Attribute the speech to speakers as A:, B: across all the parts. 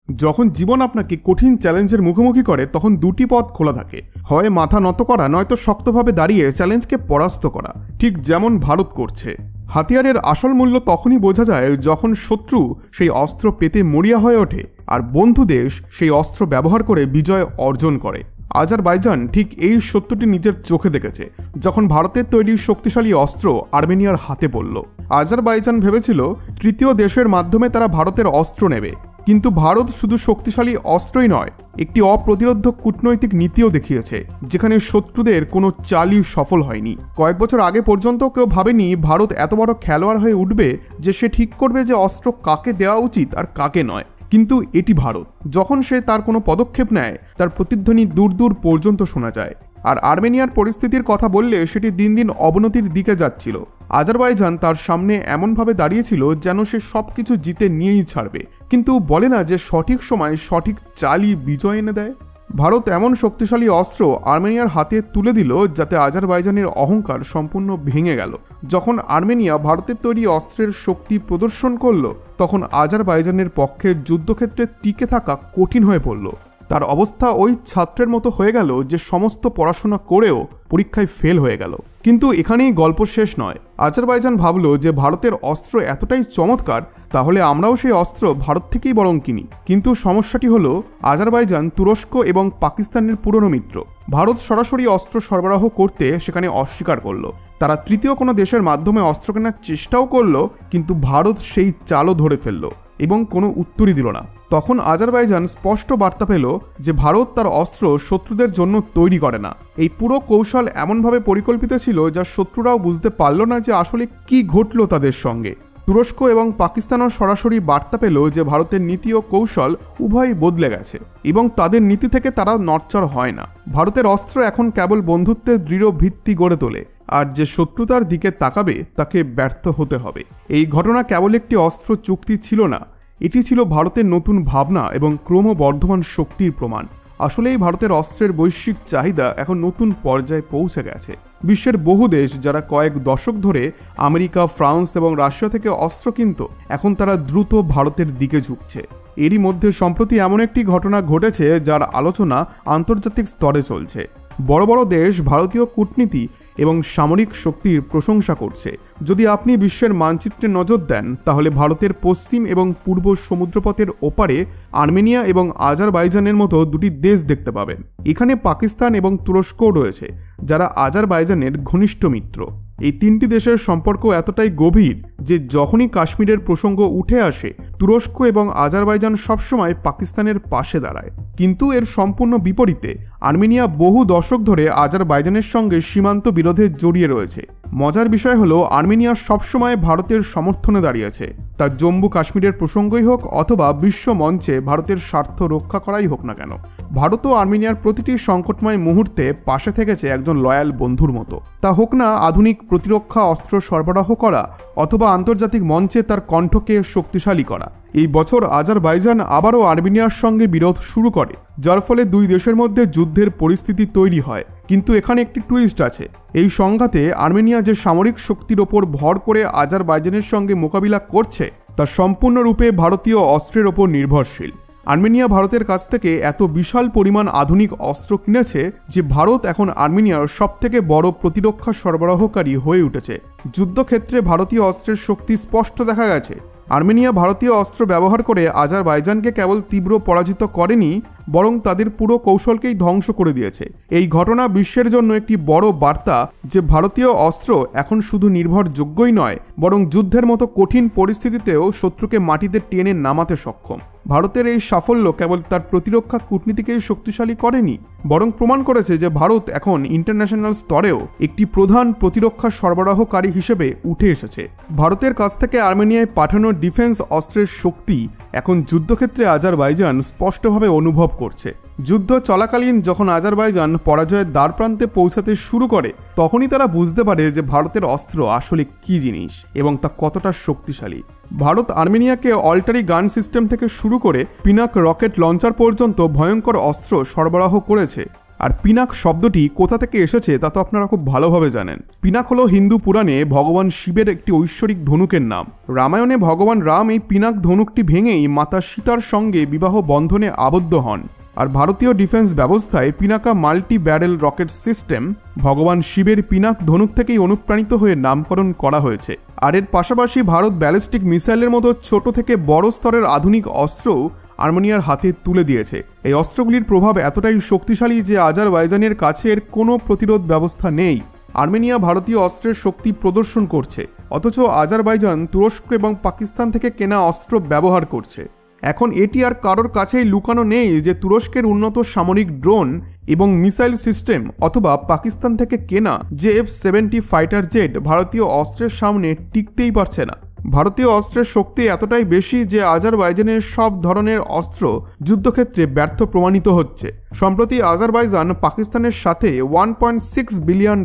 A: যখন জীবন আপনাকে কঠিন চ্যালেঞ্জের মুখোমুখি করে তখন দুটি পথ খোলা থাকে, হয় মাথা নত করা, নয়তো শক্তভাবে দাঁড়িয়ে চ্যালেঞ্জকে পরাস্ত করা, ঠিক যেমন ভারত করছে। হাতিয়ারের আসল মূল্য তখনই বোঝা যায় যখন শত্রু সেই অস্ত্র পেতে মরিয়া হয়ে ওঠে আর বন্ধু দেশ সেই অস্ত্র ব্যবহার করে বিজয় অর্জন করে। আজারবাইজান ঠিক এই সত্যটি নিজের চোখে দেখেছে যখন ভারতের তৈরি শক্তিশালী অস্ত্র আর্মেনিয়ার হাতে পড়ল। আজারবাইজান ভেবেছিল তৃতীয় দেশের মাধ্যমে তারা ভারতের অস্ত্র নেবে, কিন্তু ভারত শুধু শক্তিশালী অস্ত্রই নয়, একটি অপ্রতিরোধ কূটনৈতিক নীতিও দেখিয়েছে, যেখানে শত্রুদের কোনো চালই সফল হয়নি। কয়েক বছর আগে পর্যন্ত কেউ ভাবেনি ভারত এত বড় খেলোয়াড় হয়ে উঠবে যে সে ঠিক করবে যে অস্ত্র কাকে দেওয়া উচিত আর কাকে নয়। কিন্তু এটি ভারত, যখন সে তার কোনো পদক্ষেপ নেয় তার প্রতিধ্বনি দূর দূর পর্যন্ত শোনা যায়। আর আর্মেনিয়ার পরিস্থিতির কথা বললে সেটি দিন দিন অবনতির দিকে যাচ্ছিল। আজারবাইজান তার সামনে এমনভাবে দাঁড়িয়েছিল যেন সে সবকিছু জিতে নিয়েই ছাড়বে, কিন্তু বলে না যে সঠিক সময় সঠিক চালই বিজয় এনে দেয়। ভারত এমন শক্তিশালী অস্ত্র আর্মেনিয়ার হাতে তুলে দিল যাতে আজারবাইজানের অহংকার সম্পূর্ণ ভেঙে গেল। যখন আর্মেনিয়া ভারতের তৈরি অস্ত্রের শক্তি প্রদর্শন করল তখন আজারবাইজানের পক্ষে যুদ্ধক্ষেত্রে টিকে থাকা কঠিন হয়ে পড়ল। তার অবস্থা ওই ছাত্রের মতো হয়ে গেল যে সমস্ত পড়াশোনা করেও পরীক্ষায় ফেল হয়ে গেল। কিন্তু এখানেই গল্প শেষ নয়। আজারবাইজান ভাবল যে ভারতের অস্ত্র এতটাই চমৎকার, তাহলে আমরাও সেই অস্ত্র ভারত থেকেই বরং কিনি। কিন্তু সমস্যাটি হলো আজারবাইজান তুরস্ক এবং পাকিস্তানের পুরনো মিত্র। ভারত সরাসরি অস্ত্র সরবরাহ করতে সেখানে অস্বীকার করল। তারা তৃতীয় কোনো দেশের মাধ্যমে অস্ত্র কেনার চেষ্টাও করল, কিন্তু ভারত সেই চালও ধরে ফেলল এবং কোনো উত্তরই দিল না। তখন আজারবাইজান স্পষ্ট বার্তা পেল যে ভারত তার অস্ত্র শত্রুদের জন্য তৈরি করে না। এই পুরো কৌশল এমনভাবে পরিকল্পিত ছিল যা শত্রুরাও বুঝতে পারল না যে আসলে কি ঘটল তাদের সঙ্গে। তুরস্ক এবং পাকিস্তানও সরাসরি বার্তা পেল যে ভারতের নীতি ও কৌশল উভয়ই বদলে গেছে এবং তাদের নীতি থেকে তারা নড়চড় হয় না। ভারতের অস্ত্র এখন কেবল বন্ধুত্বের দৃঢ় ভিত্তি গড়ে তোলে, আর যে শত্রুতার দিকে তাকাবে তাকে ব্যর্থ হতে হবে। এই ঘটনা কেবল একটি অস্ত্র চুক্তি ছিল না, এটি ছিল ভারতের নতুন ভাবনা এবং ক্রমবর্ধমান শক্তির প্রমাণ। আসলেই ভারতের অস্ত্রের বৈশ্বিক চাহিদা এখন নতুন পর্যায়ে পৌঁছে গেছে। বিশ্বের বহু দেশ যারা কয়েক দশক ধরে আমেরিকা, ফ্রান্স এবং রাশিয়া থেকে অস্ত্র কিনত, এখন তারা দ্রুত ভারতের দিকে ঝুঁকছে। এরই মধ্যে সম্প্রতি এমন একটি ঘটনা ঘটেছে যার আলোচনা আন্তর্জাতিক স্তরে চলছে। বড় বড় দেশ ভারতীয় কূটনীতি এবং সামরিক শক্তির প্রশংসা করছে। যদি আপনি বিশ্বের মানচিত্রে নজর দেন তাহলে ভারতের পশ্চিম এবং পূর্ব সমুদ্রপথের ওপারে আর্মেনিয়া এবং আজারবাইজানের মতো দুটি দেশ দেখতে পাবেন। এখানে পাকিস্তান এবং তুরস্কও রয়েছে, যারা আজারবাইজানের ঘনিষ্ঠ মিত্র। এই তিনটি দেশের সম্পর্ক এতটাই গভীর যে যখনই কাশ্মীরের প্রসঙ্গ উঠে আসে তুরস্ক এবং আজারবাইজান সবসময় পাকিস্তানের পাশে দাঁড়ায়। কিন্তু এর সম্পূর্ণ বিপরীতে আর্মেনিয়া বহু দশক ধরে আজারবাইজানের সঙ্গে সীমান্ত বিরোধে জড়িয়ে রয়েছে। মজার বিষয় হলো আর্মেনিয়া সবসময় ভারতের সমর্থনে দাঁড়িয়েছে, তার জম্মু কাশ্মীরের প্রসঙ্গই হোক অথবা বিশ্ব মঞ্চে ভারতের স্বার্থ রক্ষা করাই হোক না কেন। ভারত ও আর্মেনিয়ার প্রতিটি সংকটময় মুহূর্তে পাশে থেকেছে একজন লয়াল বন্ধুর মতো। তা হোক না আধুনিক প্রতিরক্ষা অস্ত্র সরবরাহ করা অথবা আন্তর্জাতিক মঞ্চে তার কণ্ঠকে শক্তিশালী করা। এই বছর আজারবাইজান আবারও আর্মেনিয়ার সঙ্গে বিরোধ শুরু করে, যার ফলে দুই দেশের মধ্যে যুদ্ধের পরিস্থিতি তৈরি হয়। কিন্তু এখানে একটি টুইস্ট আছে। এই সংঘাতে আর্মেনিয়া যে সামরিক শক্তির ওপর ভর করে আজারবাইজানের সঙ্গে মোকাবিলা করছে তা সম্পূর্ণরূপে ভারতীয় অস্ত্রের ওপর নির্ভরশীল। আর্মেনিয়া ভারতের কাছ থেকে এত বিশাল পরিমাণ আধুনিক অস্ত্র কিনেছে যে ভারত এখন আর্মেনিয়ার সবথেকে বড় প্রতিরক্ষা সরবরাহকারী হয়ে উঠেছে। যুদ্ধক্ষেত্রে ভারতীয় অস্ত্রের শক্তি স্পষ্ট দেখা গেছে। আর্মেনিয়া ভারতীয় অস্ত্র ব্যবহার করে আজারবাইজানকে কেবল তীব্র পরাজিত করেনি, বরং তাদের পুরো কৌশলকেই ধ্বংস করে দিয়েছে। এই ঘটনা বিশ্বের জন্য একটি বড় বার্তা যে ভারতীয় অস্ত্র এখন শুধু নির্ভরযোগ্যই নয়, বরং যুদ্ধের মতো কঠিন পরিস্থিতিতেও শত্রুকে মাটিতে টেনে নামাতে সক্ষম। ভারতের এই সাফল্য কেবল তার প্রতিরক্ষা কূটনীতিকেই শক্তিশালী করেনি, বরং প্রমাণ করেছে যে ভারত এখন ইন্টারন্যাশনাল স্তরেও একটি প্রধান প্রতিরক্ষা সরবরাহকারী হিসেবে উঠে এসেছে। ভারতের কাছ থেকে আর্মেনিয়ায় পাঠানো ডিফেন্স অস্ত্রের শক্তি এখন যুদ্ধক্ষেত্রে আজারবাইজান স্পষ্টভাবে অনুভব করছে। যুদ্ধ চলাকালীন যখন আজারবাইজান পরাজয়ের দ্বারপ্রান্তে পৌঁছাতে শুরু করে তখনই তারা বুঝতে পারে যে ভারতের অস্ত্র আসলে কি জিনিস এবং তা কতটা শক্তিশালী। ভারত আর্মেনিয়াকে অল্টারি গান সিস্টেম থেকে শুরু করে পিনাক রকেট লঞ্চার পর্যন্ত ভয়ঙ্কর অস্ত্র সরবরাহ করেছে। আর পিনাক শব্দটি কোথা থেকে এসেছে তা তো আপনারা খুব ভালোভাবে জানেন। পিনাক হলো হিন্দু পুরাণে ভগবান শিবের একটি ঐশ্বরিক ধনুকের নাম। রামায়ণে ভগবান রাম এই পিনাক ধনুকটি ভেঙেই মাতা সীতার সঙ্গে বিবাহ বন্ধনে আবদ্ধ হন। আর ভারতীয় ডিফেন্স ব্যবস্থায় Pinaka multi barrel rocket system ভগবান শিবের পিনাক ধনুক থেকেই অনুপ্রাণিত হয়ে নামকরণ করা হয়েছে। আর এর পাশাপাশি ভারত ব্যালিস্টিক মিসাইলের মতো ছোট থেকে বড় স্তরের আধুনিক অস্ত্রও আর্মেনিয়ার হাতে তুলে দিয়েছে। এই অস্ত্রগুলির প্রভাব এতটাই শক্তিশালী যে আজারবাইজানের কাছে এর কোনো প্রতিরোধ ব্যবস্থা নেই। আর্মেনিয়া ভারতীয় অস্ত্রের শক্তি প্রদর্শন করছে, অথচ আজারবাইজান তুরস্ক এবং পাকিস্তান থেকে কেনা অস্ত্র ব্যবহার করছে। এখন এটি আর কারোর কাছেই লুকানো নেই যে তুরস্কের উন্নত সামরিক ড্রোন এবং মিসাইল সিস্টেম অথবা পাকিস্তান থেকে কেনা JF-70 ফাইটার জেট ভারতীয় অস্ত্রের সামনে টিকতেই পারছে না। ভারতীয় অস্ত্রের শক্তি এতটাই বেশি যে আজারবাইজানের সব ধরনের অস্ত্র যুদ্ধক্ষেত্রে ব্যর্থ প্রমাণিত হচ্ছে। সম্প্রতি আজারবাইজান পাকিস্তানের সাথে $1.6 বিলিয়ন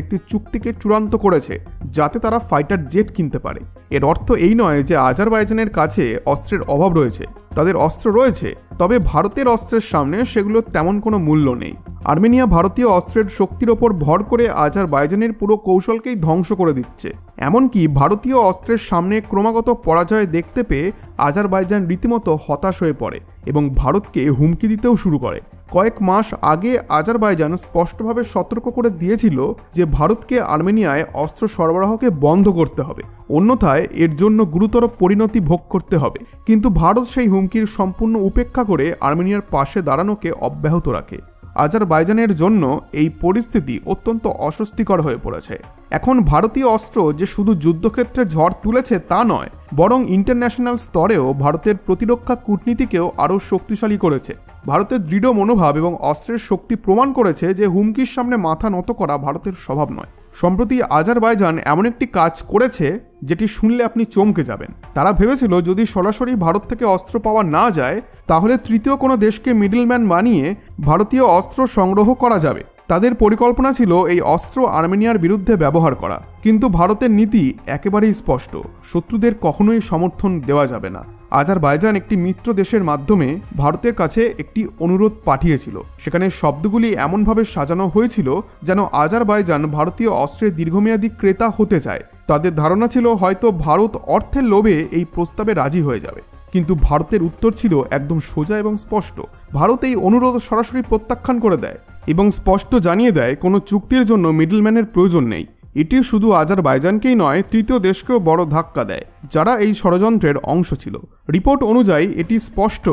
A: একটি চুক্তিকে চূড়ান্ত করেছে, যাতে তারা ফাইটার জেট কিনতে পারে। এর অর্থ এই নয় যে আজারবাইজানের কাছে অস্ত্রের অভাব রয়েছে, তাদের অস্ত্র রয়েছে, তবে ভারতের অস্ত্রের সামনে সেগুলো তেমন কোনো মূল্য নেই। আর্মেনিয়া ভারতীয় অস্ত্রের শক্তির ওপর ভর করে আজারবাইজানের পুরো কৌশলকেই ধ্বংস করে দিচ্ছে। এমনকি ভারতীয় অস্ত্রের সামনে ক্রমাগত পরাজয় দেখতে পেয়ে আজারবাইজান রীতিমতো হতাশ হয়ে পড়ে এবং ভারতকে হুমকি দিতেও শুরু করে। কয়েক মাস আগে আজারবাইজান স্পষ্টভাবে সতর্ক করে দিয়েছিল যে ভারতকে আর্মেনিয়ায় অস্ত্র সরবরাহকে বন্ধ করতে হবে, অন্যথায় এর জন্য গুরুতর পরিণতি ভোগ করতে হবে। কিন্তু ভারত সেই হুমকির সম্পূর্ণ উপেক্ষা করে আর্মেনিয়ার পাশে দাঁড়ানোকে অব্যাহত রাখে। আজারবাইজানের জন্য এই পরিস্থিতি অত্যন্ত অস্বস্তিকর হয়ে পড়েছে। এখন ভারতীয় অস্ত্র যে শুধু যুদ্ধক্ষেত্রে ঝড় তুলেছে তা নয়, বরং ইন্টারন্যাশনাল স্তরেও ভারতের প্রতিরক্ষা কূটনীতিকেও আরও শক্তিশালী করেছে। ভারতের দৃঢ় মনোভাব এবং অস্ত্রের শক্তি প্রমাণ করেছে যে হুমকির সামনে মাথা নত করা ভারতের স্বভাব নয়। সম্প্রতি আজারবাইজান এমন একটি কাজ করেছে যেটি শুনলে আপনি চমকে যাবেন। তারা ভেবেছিল যদি সরাসরি ভারত থেকে অস্ত্র পাওয়া না যায়, তাহলে তৃতীয় কোনো দেশকে মিডলম্যান বানিয়ে ভারতীয় অস্ত্র সংগ্রহ করা যাবে। তাদের পরিকল্পনা ছিল এই অস্ত্র আর্মেনিয়ার বিরুদ্ধে ব্যবহার করা। কিন্তু ভারতের নীতি একেবারেই স্পষ্ট, শত্রুদের কখনোই সমর্থন দেওয়া যাবে না। আজারবাইজান একটি মিত্র দেশের মাধ্যমে ভারতের কাছে একটি অনুরোধ পাঠিয়েছিল। সেখানে শব্দগুলি এমনভাবে সাজানো হয়েছিল যেন আজারবাইজান ভারতীয় অস্ত্রের দীর্ঘমেয়াদী ক্রেতা হতে চায়। তাদের ধারণা ছিল হয়তো ভারত অর্থের লোভে এই প্রস্তাবে রাজি হয়ে যাবে। কিন্তু ভারতের উত্তর ছিল একদম সোজা এবং স্পষ্ট। ভারত এই অনুরোধ সরাসরি প্রত্যাখ্যান করে দেয় এবং স্পষ্ট জানিয়ে দেয় কোনো চুক্তির জন্য মিডলম্যানের প্রয়োজন নেই। এটি শুধু আজারবাইজানকেই নয়, তৃতীয় দেশকেও বড় ধাক্কা দেয়, যারা এই ষড়যন্ত্রের অংশ ছিল। রিপোর্ট অনুযায়ী এটি স্পষ্ট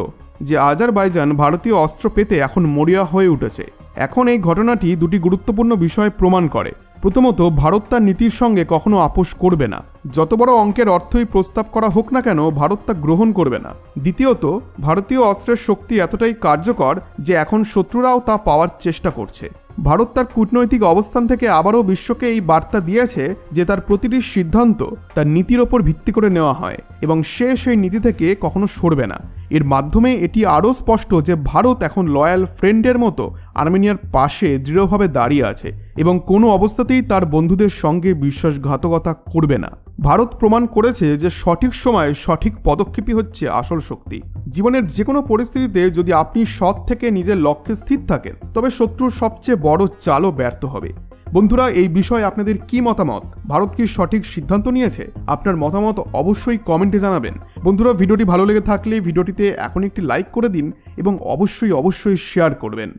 A: যে আজারবাইজান ভারতীয় অস্ত্র পেতে এখন মরিয়া হয়ে উঠেছে। এখন এই ঘটনাটি দুটি গুরুত্বপূর্ণ বিষয় প্রমাণ করে। প্রথমত, ভারত তার নীতির সঙ্গে কখনো আপোষ করবে না। যত বড় অঙ্কের অর্থই প্রস্তাব করা হোক না কেন, ভারত তা গ্রহণ করবে না। দ্বিতীয়ত, ভারতীয় অস্ত্রের শক্তি এতটাই কার্যকর যে এখন শত্রুরাও তা পাওয়ার চেষ্টা করছে। ভারত তার কূটনৈতিক অবস্থান থেকে আবারও বিশ্বকে এই বার্তা দিয়েছে যে তার প্রতিটি সিদ্ধান্ত তার নীতির ওপর ভিত্তি করে নেওয়া হয় এবং সে সেই নীতি থেকে কখনো সরবে না। এর মাধ্যমে এটি আরও স্পষ্ট যে ভারত এখন লয়াল ফ্রেন্ডের মতো আর্মেনিয়ার পাশে দৃঢ়ভাবে দাঁড়িয়ে আছে এবং কোনো অবস্থাতেই তার বন্ধুদের সঙ্গে বিশ্বাসঘাতকতা করবে না। ভারত প্রমাণ করেছে যে সঠিক সময়ে সঠিক পদক্ষেপই হচ্ছে আসল শক্তি। জীবনের যে কোনো পরিস্থিতিতে যদি আপনি সৎ থেকে নিজের লক্ষ্যে স্থির থাকেন, তবে শত্রুর সবচেয়ে বড় চালও ব্যর্থ হবে। বন্ধুরা, এই বিষয়ে আপনাদের কি মতামত? ভারত কি সঠিক সিদ্ধান্ত নিয়েছে? আপনার মতামত অবশ্যই কমেন্টে জানাবেন। বন্ধুরা, ভিডিওটি ভালো লেগে থাকলে ভিডিওটিতে এখন একটি লাইক করে দিন এবং অবশ্যই শেয়ার করবেন।